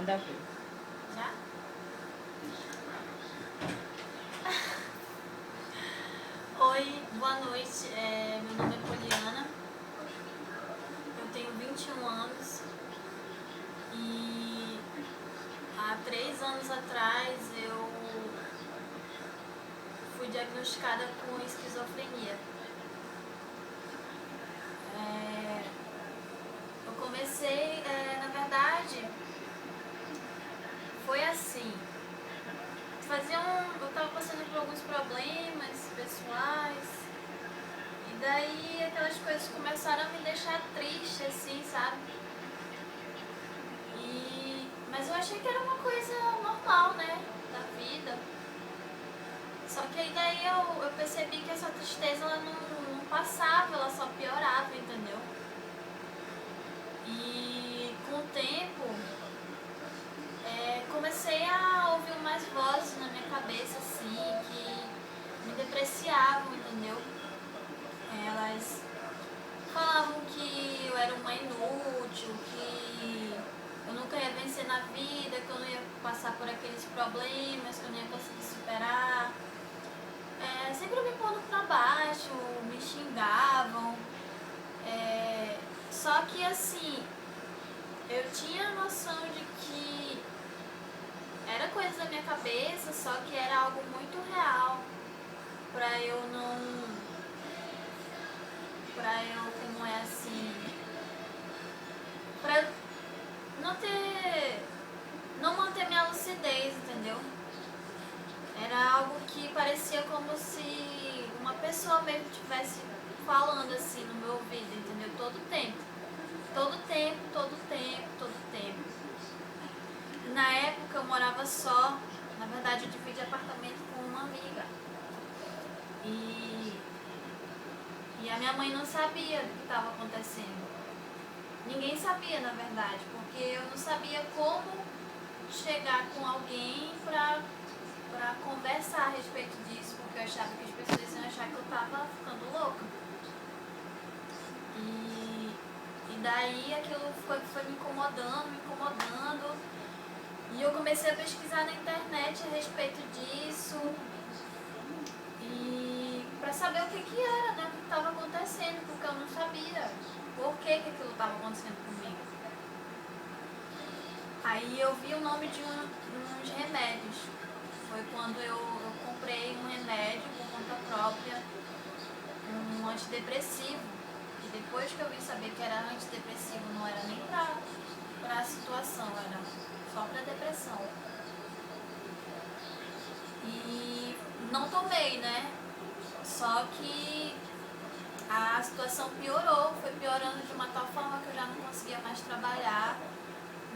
Manda ver. Já? Oi, boa noite. Meu nome é Poliana. Eu tenho 21 anos e há 3 anos atrás eu fui diagnosticada com esquizofrenia. Eu comecei, na verdade, foi assim. Eu estava passando por alguns problemas pessoais e daí aquelas coisas começaram a me deixar triste, assim, sabe? Mas eu achei que era uma coisa normal, né, da vida. Só que aí daí eu percebi que essa tristeza ela não passava, ela só piorava, entendeu? E com o tempo comecei a ouvir umas vozes na minha cabeça, assim, que me depreciavam, entendeu? Elas falavam que eu era uma inútil, que eu nunca ia vencer na vida, que eu não ia passar por aqueles problemas, que eu não ia conseguir superar. Sempre me pondo pra baixo, me xingavam. Só que assim, eu tinha a noção de que era coisa da minha cabeça, só que era algo muito real pra eu, como é assim, pra eu não manter minha lucidez, entendeu? Era algo que parecia como se uma pessoa mesmo estivesse falando assim no meu ouvido, entendeu? Todo tempo. Todo tempo, todo tempo, todo tempo. Na época eu morava só, na verdade eu dividi apartamento com uma amiga. E a minha mãe não sabia o que estava acontecendo. Ninguém sabia, na verdade, porque eu não sabia como chegar com alguém pra conversar a respeito disso, porque eu achava que as pessoas iam achar que eu tava ficando louca. E daí aquilo foi me incomodando. E eu comecei a pesquisar na internet a respeito disso. E pra saber o que era, né? O que estava acontecendo, porque eu não sabia por que aquilo estava acontecendo comigo. Aí eu vi o nome de uns remédios. Foi quando eu comprei um remédio por conta própria, um antidepressivo. E depois que eu vim saber que era antidepressivo, não era nem pra situação, era só pra depressão. E não tomei, né? Só que a situação piorou, foi piorando de uma tal forma que eu já não conseguia mais trabalhar,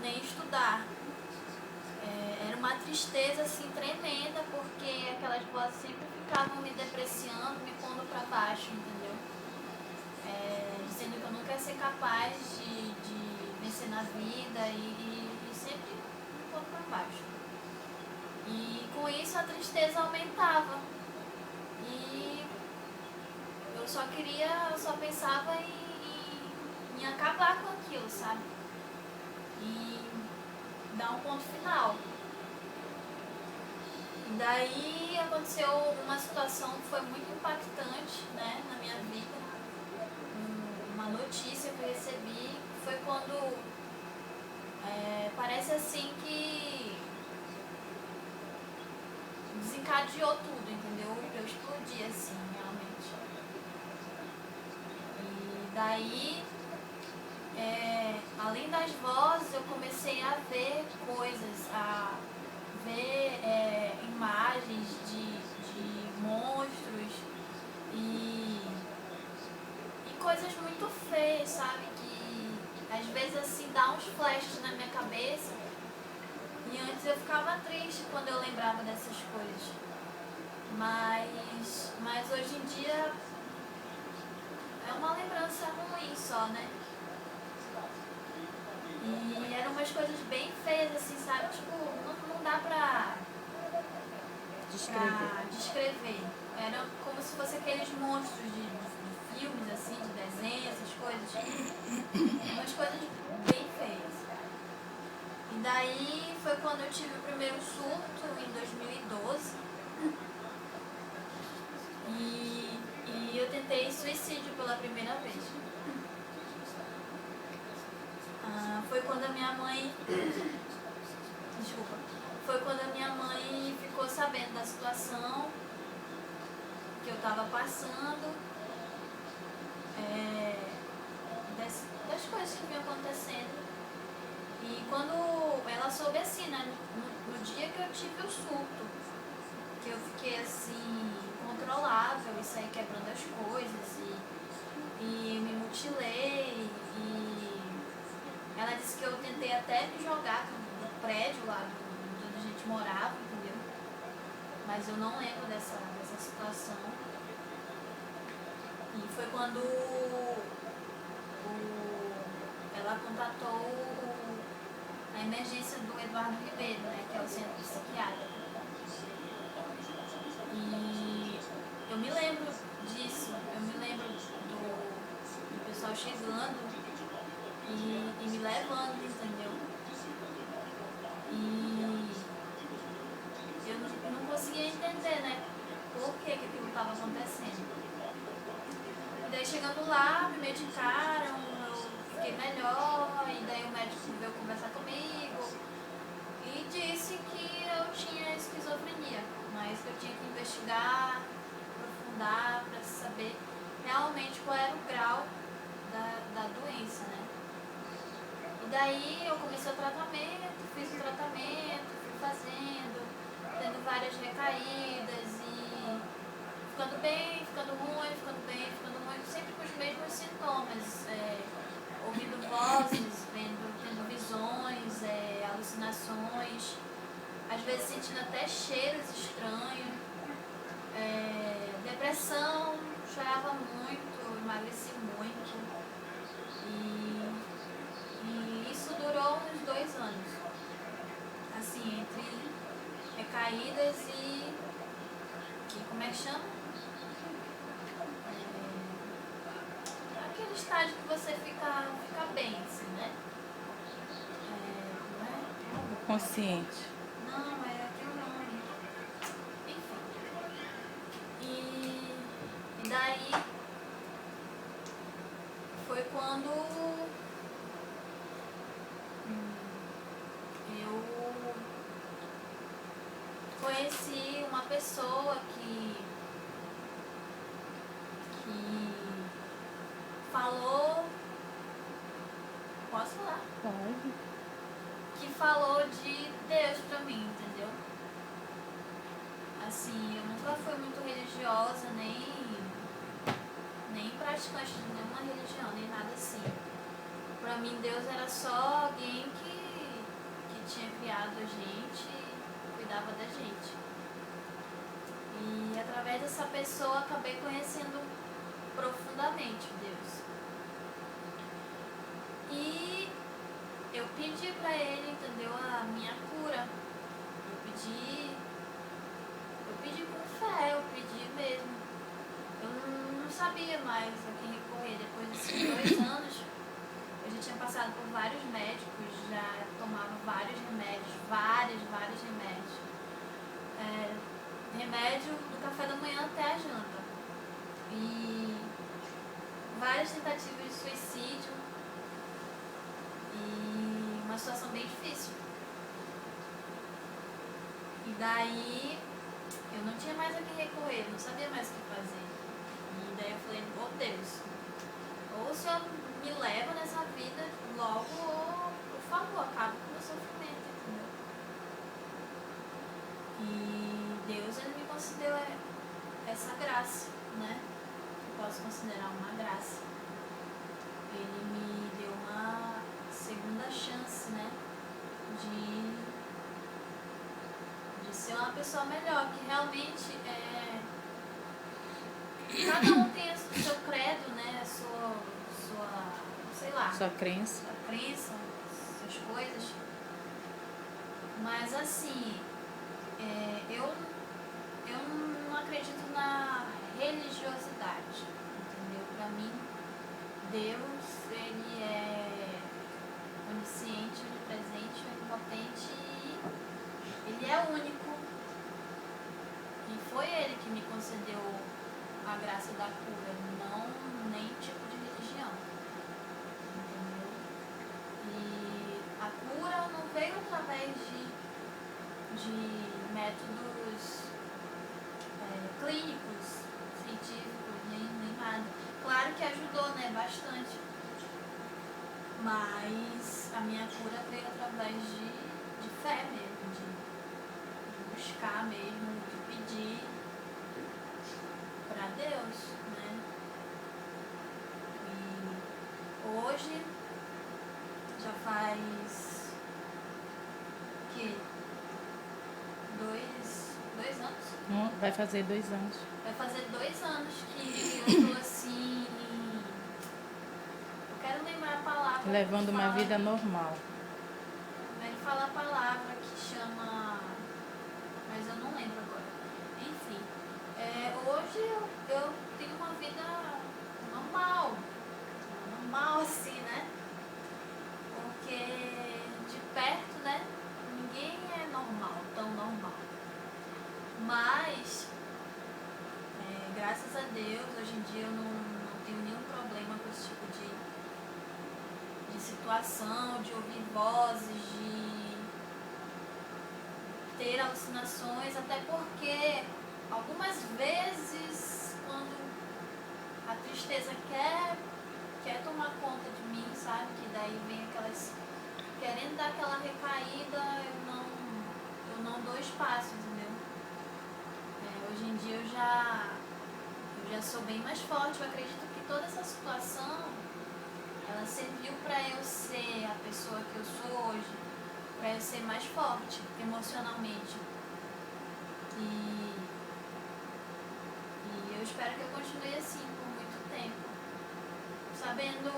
nem estudar. Era uma tristeza assim tremenda, porque aquelas vozes sempre ficavam me depreciando, me pondo pra baixo, entendeu? Dizendo que eu nunca ia ser capaz de vencer na vida e sempre me pondo pra baixo. E com isso a tristeza aumentava. E eu só pensava em acabar com aquilo, sabe? E dar um ponto final. Daí aconteceu uma situação que foi muito impactante, né, na minha vida. Uma notícia que eu recebi foi quando parece assim que desencadeou tudo, entendeu? Eu explodi assim, realmente. E daí, além das vozes, eu comecei a ver coisas, a ver imagens de monstros e coisas muito feias, sabe? Que às vezes assim dá uns flashes na minha cabeça e antes eu ficava triste quando eu lembrava dessas coisas. Mas hoje em dia é uma lembrança ruim só, né? E eram umas coisas bem feias, assim, sabe? Tipo, não dá pra descrever. Era como se fosse aqueles monstros de filmes, assim, de desenhos, essas coisas. Umas coisas bem feias. E daí foi quando eu tive o primeiro surto, em 2012. E eu tentei suicídio pela primeira vez. Foi quando a minha mãe... Desculpa. Foi quando a minha mãe ficou sabendo da situação que eu estava passando, das coisas que vinham acontecendo. E quando ela soube assim, né, no dia que eu tive o surto, que eu fiquei assim, incontrolável e saí quebrando as coisas e me mutilei, e ela disse que eu tentei até me jogar do prédio lá onde a gente morava, entendeu? Mas eu não lembro dessa situação. E foi quando ela contatou a emergência do Eduardo Ribeiro, né, que é o centro psiquiátrico. E eu me lembro disso, eu me lembro do pessoal chegando e me levando, entendeu? E eu não conseguia entender, né, por que aquilo estava acontecendo. E daí chegando lá, me medicaram, eu fiquei melhor, e daí o médico veio conversar comigo e disse que eu tinha esquizofrenia, mas que eu tinha que investigar, aprofundar para saber realmente qual era o grau da doença, né? E daí eu comecei o tratamento, fiz o tratamento, fui fazendo, tendo várias recaídas e ficando bem, ficando ruim, ficando bem, ficando ruim, sempre com os mesmos sintomas, ouvindo vozes, tendo visões, alucinações, às vezes sentindo até cheiros estranhos, depressão, chorava muito, emagreci muito, e isso durou uns 2 anos, assim, entre recaídas e como é que chama? Aquele estágio que você fica bem, assim, né? Como é? Consciente. Não, tem um nome. Enfim. E daí foi quando eu conheci uma pessoa que falou... Posso falar? Pode. Que falou de Deus pra mim, entendeu? Assim, eu nunca fui muito religiosa, nem praticante de nenhuma religião, nem nada assim. Pra mim, Deus era só alguém que tinha criado a gente e cuidava da gente. E através dessa pessoa, acabei conhecendo profundamente Deus. E eu pedi pra ele, entendeu, a minha cura. Eu pedi com fé, eu pedi mesmo. Eu não sabia mais a quem recorrer. Depois desses 2 anos, eu já tinha passado por vários médicos, já tomava vários remédios, vários remédios. Remédio do café da manhã até a janta. E várias tentativas de suicídio. E uma situação bem difícil. E daí eu não tinha mais a quem recorrer, não sabia mais o que fazer. E daí eu falei, Deus, ou o Senhor me leva nessa vida logo, ou, por favor, acaba com o meu sofrimento, entendeu? E Deus, ele me concedeu essa graça, né? Eu posso considerar uma graça. Ele me deu uma segunda chance, né? De ser uma pessoa melhor, que realmente cada um tem o seu credo, né? A sua sei lá. Sua crença. Sua crença, suas coisas. Mas assim, eu não acredito na religiosidade, entendeu? Pra mim, Deus, ele é onisciente, onipresente, onipotente que me concedeu a graça da cura, não nem tipo de religião, entendeu? E a cura não veio através de métodos clínicos, científicos, nem nada. Claro que ajudou, né, bastante, mas a minha cura veio através de fé mesmo, de buscar mesmo, de pedir para Deus, né? E hoje já faz que 2 anos? Vai fazer 2 anos. Vai fazer 2 anos que eu tô assim. Eu quero lembrar a palavra. Levando uma vida normal. Ele fala a palavra que chama. Mas eu não lembro agora. Enfim. Hoje eu tenho uma vida normal. Normal assim, né? Porque de perto, né? Ninguém é normal, tão normal. Mas, graças a Deus, hoje em dia eu não tenho nenhum problema com esse tipo de situação, de ouvir vozes, de ter alucinações, até porque algumas vezes quando a tristeza quer tomar conta de mim, sabe? Que daí vem aquelas. Querendo dar aquela recaída, eu não dou espaço, entendeu? Hoje em dia eu já sou bem mais forte. Eu acredito que toda essa situação ela serviu para eu ser a pessoa que eu sou hoje, para eu ser mais forte emocionalmente. E eu espero que eu continue assim por muito tempo, sabendo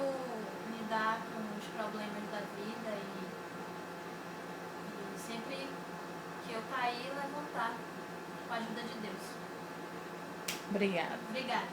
lidar com os problemas da vida e sempre que eu cair, levantar com a ajuda de Deus. Obrigada. Obrigada.